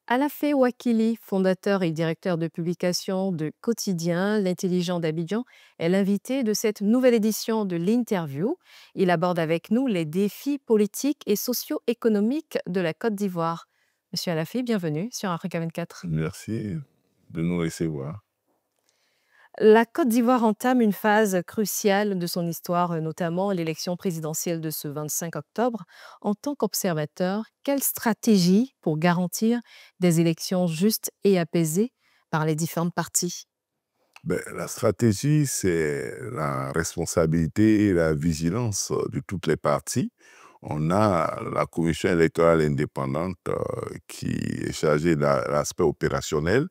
Alafé Wakili, fondateur et directeur de publication de Quotidien, L'Intelligent d'Abidjan, est l'invité de cette nouvelle édition de l'Interview. Il aborde avec nous les défis politiques et socio-économiques de la Côte d'Ivoire. Monsieur Alafé, bienvenue sur Africa 24. Merci de nous recevoir. La Côte d'Ivoire entame une phase cruciale de son histoire, notamment l'élection présidentielle de ce 25 octobre. En tant qu'observateur, quelle stratégie pour garantir des élections justes et apaisées par les différentes parties? La stratégie, c'est la responsabilité et la vigilance de toutes les parties. On a la commission électorale indépendante qui est chargée de l'aspect opérationnel.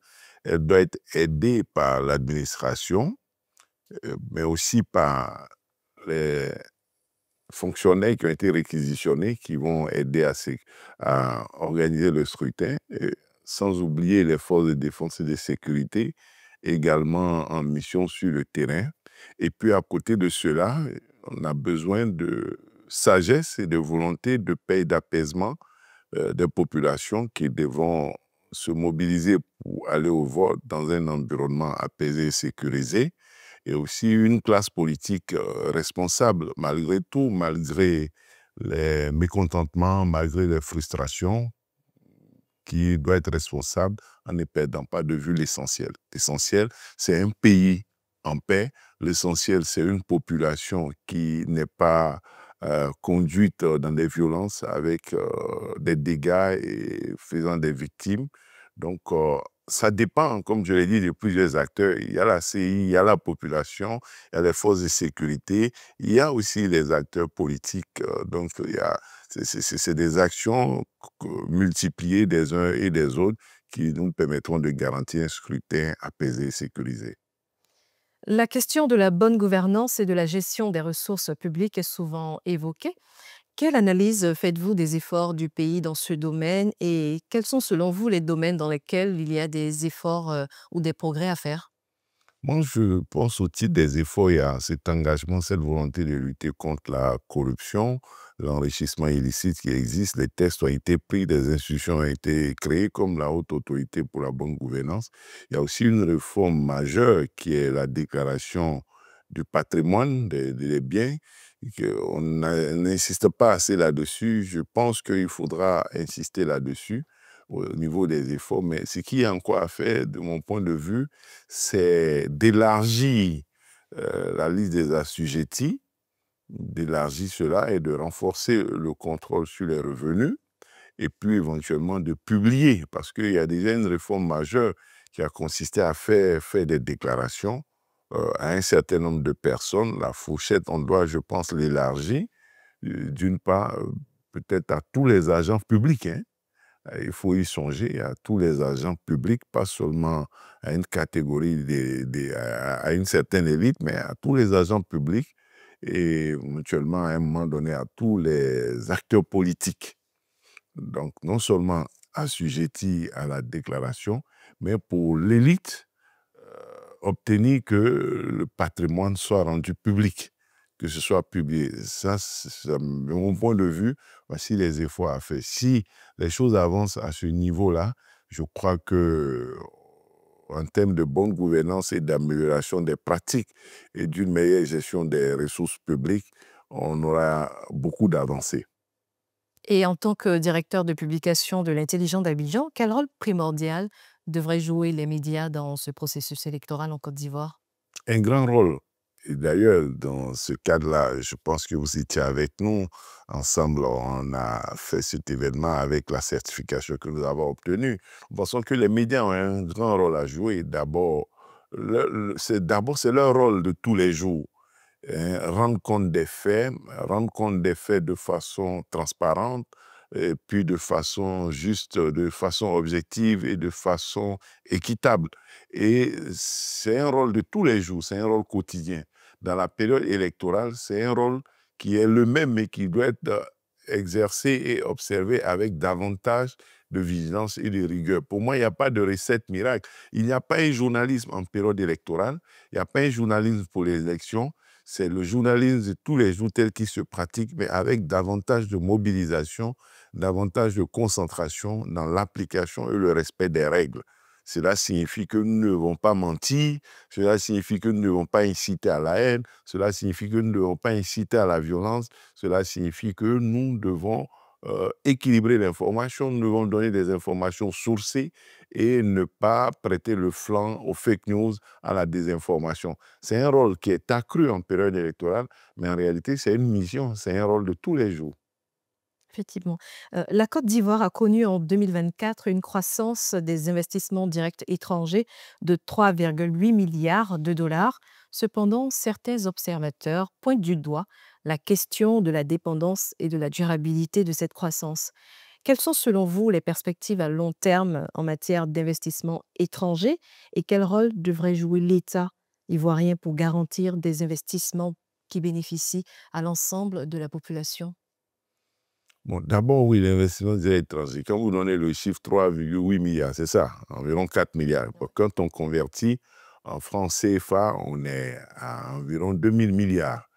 Elle doit être aidée par l'administration, mais aussi par les fonctionnaires qui ont été réquisitionnés, qui vont aider à organiser le scrutin, et sans oublier les forces de défense et de sécurité, également en mission sur le terrain. Et puis à côté de cela, on a besoin de sagesse et de volonté de paix et d'apaisement des populations qui devront se mobiliser pour aller au vote dans un environnement apaisé et sécurisé, et aussi une classe politique responsable, malgré tout, malgré les mécontentements, malgré les frustrations, qui doit être responsable en ne perdant pas de vue l'essentiel. L'essentiel, c'est un pays en paix. L'essentiel, c'est une population qui n'est pas conduite dans des violences avec des dégâts et faisant des victimes. Donc, ça dépend, comme je l'ai dit, de plusieurs acteurs. Il y a la CI, il y a la population, il y a les forces de sécurité, il y a aussi les acteurs politiques. Donc, c'est des actions multipliées des uns et des autres qui nous permettront de garantir un scrutin apaisé et sécurisé. La question de la bonne gouvernance et de la gestion des ressources publiques est souvent évoquée. Quelle analyse faites-vous des efforts du pays dans ce domaine et quels sont selon vous les domaines dans lesquels il y a des efforts ou des progrès à faire? Moi, je pense au titre des efforts, il y a cet engagement, cette volonté de lutter contre la corruption, l'enrichissement illicite qui existe. Les tests ont été pris, des institutions ont été créées comme la Haute Autorité pour la bonne gouvernance. Il y a aussi une réforme majeure qui est la déclaration du patrimoine des biens. On n'insiste pas assez là-dessus. Je pense qu'il faudra insister là-dessus au niveau des efforts. Mais ce qui est encore à faire, de mon point de vue, c'est d'élargir la liste des assujettis, d'élargir cela et de renforcer le contrôle sur les revenus, et puis éventuellement de publier, parce qu'il y a déjà une réforme majeure qui a consisté à faire des déclarations à un certain nombre de personnes. La fourchette, on doit, je pense, l'élargir, d'une part, peut-être à tous les agents publics, hein. Il faut y songer à tous les agents publics, pas seulement à une catégorie, à une certaine élite, mais à tous les agents publics et mutuellement, à un moment donné, à tous les acteurs politiques. Donc, non seulement assujettis à la déclaration, mais pour l'élite, obtenir que le patrimoine soit rendu public, que ce soit publié. Ça, de mon point de vue, voici les efforts à faire. Si les choses avancent à ce niveau-là, je crois que en termes de bonne gouvernance et d'amélioration des pratiques et d'une meilleure gestion des ressources publiques, on aura beaucoup d'avancées. Et en tant que directeur de publication de l'Intelligent d'Abidjan, quel rôle primordial devraient jouer les médias dans ce processus électoral en Côte d'Ivoire? Un grand rôle. Et d'ailleurs, dans ce cadre-là, je pense que vous étiez avec nous. Ensemble, on a fait cet événement avec la certification que nous avons obtenue. Nous pensons que les médias ont un grand rôle à jouer. C'est leur rôle de tous les jours, hein, rendre compte des faits de façon transparente, et puis de façon juste, de façon objective et de façon équitable. Et c'est un rôle de tous les jours, c'est un rôle quotidien. Dans la période électorale, c'est un rôle qui est le même, mais qui doit être exercé et observé avec davantage de vigilance et de rigueur. Pour moi, il n'y a pas de recette miracle. Il n'y a pas un journalisme en période électorale, il n'y a pas un journalisme pour les élections. C'est le journalisme de tous les jours tel qu'il se pratique, mais avec davantage de mobilisation, davantage de concentration dans l'application et le respect des règles. Cela signifie que nous ne devons pas mentir, cela signifie que nous ne devons pas inciter à la haine, cela signifie que nous ne devons pas inciter à la violence, cela signifie que nous devons équilibrer l'information, nous devons donner des informations sourcées et ne pas prêter le flanc aux fake news, à la désinformation. C'est un rôle qui est accru en période électorale, mais en réalité, c'est une mission, c'est un rôle de tous les jours. Effectivement. La Côte d'Ivoire a connu en 2024 une croissance des investissements directs étrangers de 3,8 milliards de dollars. Cependant, certains observateurs pointent du doigt la question de la dépendance et de la durabilité de cette croissance. Quelles sont selon vous les perspectives à long terme en matière d'investissement étranger et quel rôle devrait jouer l'État ivoirien pour garantir des investissements qui bénéficient à l'ensemble de la population? Bon, d'abord, oui, l'investissement direct étranger. Quand vous donnez le chiffre 3,8 milliards, c'est ça, environ 4 milliards. Bon, quand on convertit en francs CFA, on est à environ 2000 milliards.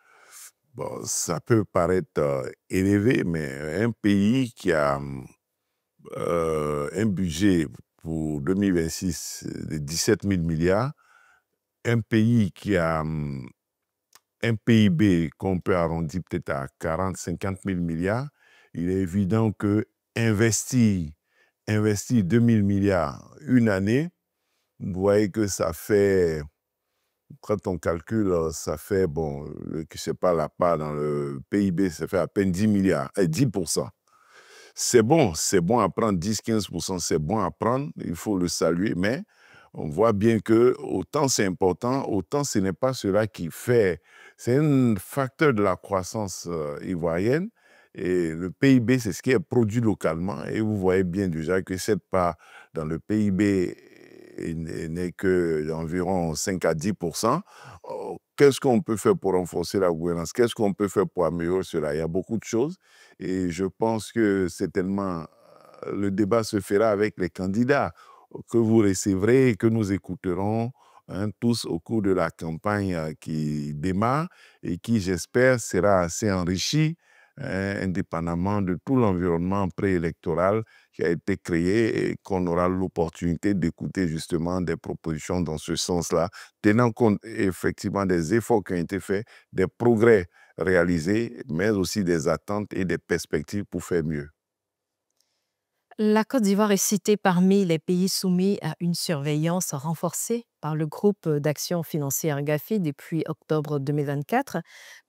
Bon, ça peut paraître élevé, mais un pays qui a un budget pour 2026 de 17 000 milliards, un pays qui a un PIB qu'on peut arrondir peut-être à 40, 50 000 milliards, il est évident que investir, investir 2000 milliards une année, vous voyez que ça fait, quand on calcule, ça fait, bon, je sais pas, la part dans le PIB, ça fait à peine 10 milliards, 10%. C'est bon à prendre 10-15%, c'est bon à prendre, il faut le saluer, mais on voit bien que autant c'est important, autant ce n'est pas cela qui fait. C'est un facteur de la croissance ivoirienne et le PIB, c'est ce qui est produit localement et vous voyez bien déjà que cette part dans le PIB n'est que d'environ 5 à 10%. Qu'est-ce qu'on peut faire pour renforcer la gouvernance? Qu'est-ce qu'on peut faire pour améliorer cela? Il y a beaucoup de choses et je pense que certainement le débat se fera avec les candidats que vous recevrez et que nous écouterons tous au cours de la campagne qui démarre et qui, j'espère, sera assez enrichie, indépendamment de tout l'environnement préélectoral qui a été créé et qu'on aura l'opportunité d'écouter justement des propositions dans ce sens-là, tenant compte effectivement des efforts qui ont été faits, des progrès réalisés, mais aussi des attentes et des perspectives pour faire mieux. La Côte d'Ivoire est citée parmi les pays soumis à une surveillance renforcée par le groupe d'action financière Gafi depuis octobre 2024.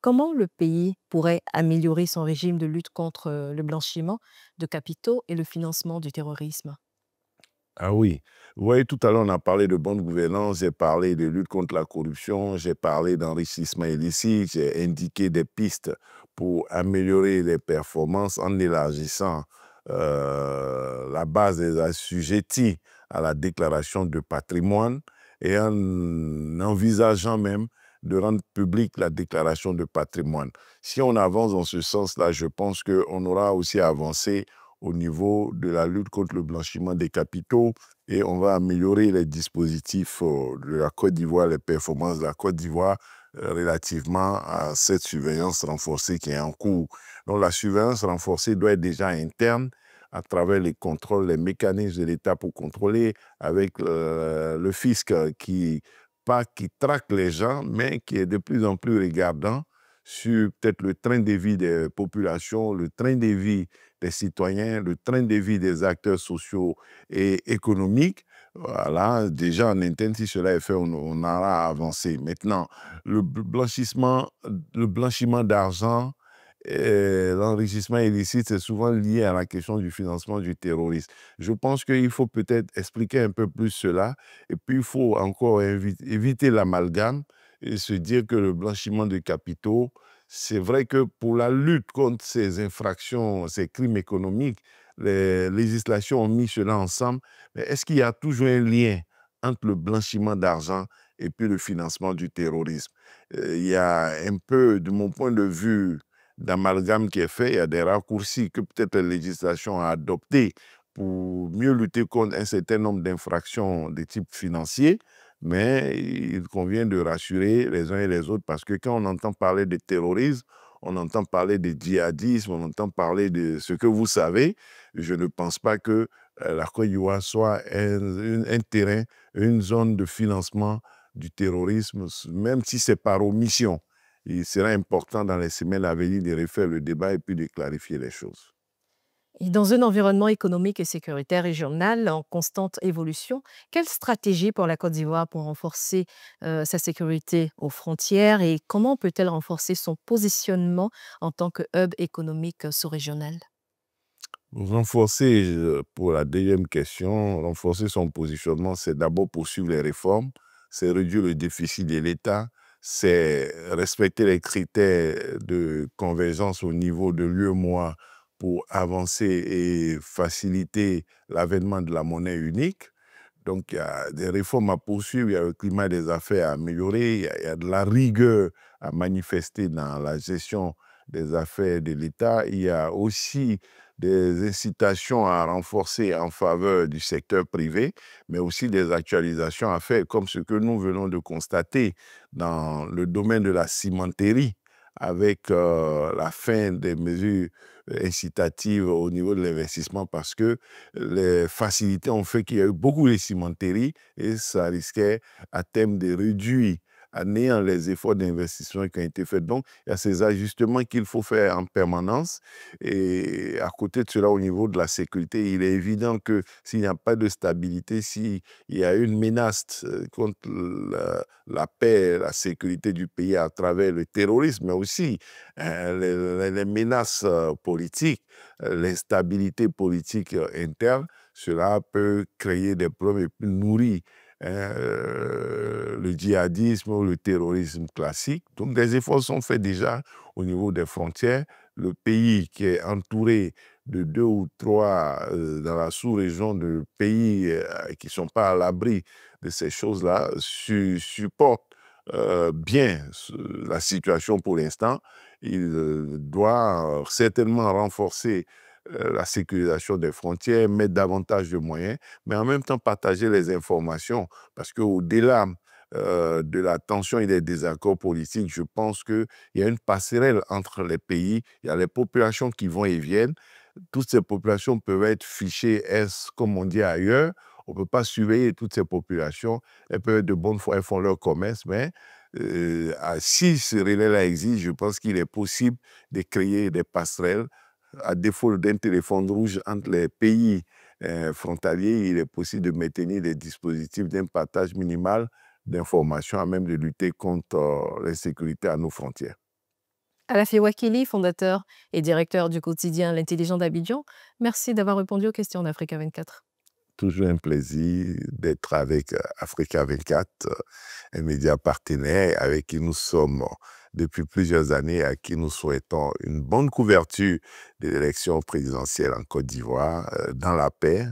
Comment le pays pourrait améliorer son régime de lutte contre le blanchiment de capitaux et le financement du terrorisme? Ah oui, vous voyez, tout à l'heure, on a parlé de bonne gouvernance, j'ai parlé de lutte contre la corruption, j'ai parlé d'enrichissement illicite, j'ai indiqué des pistes pour améliorer les performances en élargissant la base des assujettis à la déclaration de patrimoine et en envisageant même de rendre publique la déclaration de patrimoine. Si on avance dans ce sens-là, je pense qu'on aura aussi avancé au niveau de la lutte contre le blanchiment des capitaux et on va améliorer les dispositifs de la Côte d'Ivoire, les performances de la Côte d'Ivoire relativement à cette surveillance renforcée qui est en cours. Donc la surveillance renforcée doit être déjà interne à travers les contrôles, les mécanismes de l'État pour contrôler avec le fisc qui, pas qui traque les gens, mais qui est de plus en plus regardant sur peut-être le train de vie des populations, le train de vie des citoyens, le train de vie des acteurs sociaux et économiques. Voilà, déjà en interne, si cela est fait, on aura avancé. Maintenant, le blanchiment d'argent, l'enrichissement illicite, c'est souvent lié à la question du financement du terrorisme. Je pense qu'il faut peut-être expliquer un peu plus cela et puis il faut encore éviter l'amalgame et se dire que le blanchiment de capitaux, c'est vrai que pour la lutte contre ces infractions, ces crimes économiques, les législations ont mis cela ensemble. Mais est-ce qu'il y a toujours un lien entre le blanchiment d'argent et puis le financement du terrorisme? Il y a un peu, de mon point de vue, d'amalgame qui est fait. Il y a des raccourcis que peut-être la législation a adoptés pour mieux lutter contre un certain nombre d'infractions de type financier. Mais il convient de rassurer les uns et les autres parce que quand on entend parler de terrorisme, on entend parler de djihadisme, on entend parler de ce que vous savez. Je ne pense pas que la Côte d'Ivoire soit un terrain, une zone de financement du terrorisme, même si c'est par omission. Il sera important dans les semaines à venir de refaire le débat et puis de clarifier les choses. Et dans un environnement économique et sécuritaire régional en constante évolution, quelle stratégie pour la Côte d'Ivoire pour renforcer sa sécurité aux frontières et comment peut-elle renforcer son positionnement en tant que hub économique sous-régional? Renforcer, pour la deuxième question, renforcer son positionnement, c'est d'abord poursuivre les réformes, c'est réduire le déficit de l'État, c'est respecter les critères de convergence au niveau de l'UEMOA pour avancer et faciliter l'avènement de la monnaie unique. Donc, il y a des réformes à poursuivre, il y a le climat des affaires à améliorer, il y a de la rigueur à manifester dans la gestion des affaires de l'État. Il y a aussi des incitations à renforcer en faveur du secteur privé, mais aussi des actualisations à faire, comme ce que nous venons de constater dans le domaine de la cimenterie, avec la fin des mesures incitatives au niveau de l'investissement, parce que les facilités ont fait qu'il y a eu beaucoup de cimenteries et ça risquait à terme de réduire à néant les efforts d'investissement qui ont été faits. Donc, il y a ces ajustements qu'il faut faire en permanence. Et à côté de cela, au niveau de la sécurité, il est évident que s'il n'y a pas de stabilité, s'il y a une menace contre la paix, la sécurité du pays à travers le terrorisme, mais aussi les menaces politiques, l'instabilité politique interne, cela peut créer des problèmes et puis nourrir le djihadisme ou le terrorisme classique. Donc, des efforts sont faits déjà au niveau des frontières. Le pays qui est entouré de 2 ou 3 dans la sous-région de pays qui ne sont pas à l'abri de ces choses-là, supporte bien la situation pour l'instant. Il doit certainement renforcer la sécurisation des frontières, mettre davantage de moyens, mais en même temps partager les informations, parce qu'au-delà de la tension et des désaccords politiques, je pense qu'il y a une passerelle entre les pays, il y a les populations qui vont et viennent, toutes ces populations peuvent être fichées, comme on dit ailleurs, on ne peut pas surveiller toutes ces populations, elles peuvent être de bonne foi, elles font leur commerce, mais si ce relais-là existe, je pense qu'il est possible de créer des passerelles. À défaut d'un téléphone rouge entre les pays frontaliers, il est possible de maintenir des dispositifs d'un partage minimal d'informations à même de lutter contre l'insécurité à nos frontières. Alafi Wakili, fondateur et directeur du quotidien L'intelligent d'Abidjan, merci d'avoir répondu aux questions d'Africa 24. Toujours un plaisir d'être avec Africa 24, un média partenaire avec qui nous sommes depuis plusieurs années, à qui nous souhaitons une bonne couverture de l'élection présidentielle en Côte d'Ivoire, dans la paix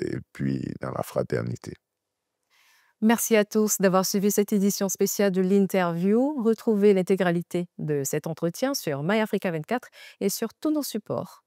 et puis dans la fraternité. Merci à tous d'avoir suivi cette édition spéciale de l'interview. Retrouvez l'intégralité de cet entretien sur MyAfrica 24 et sur tous nos supports.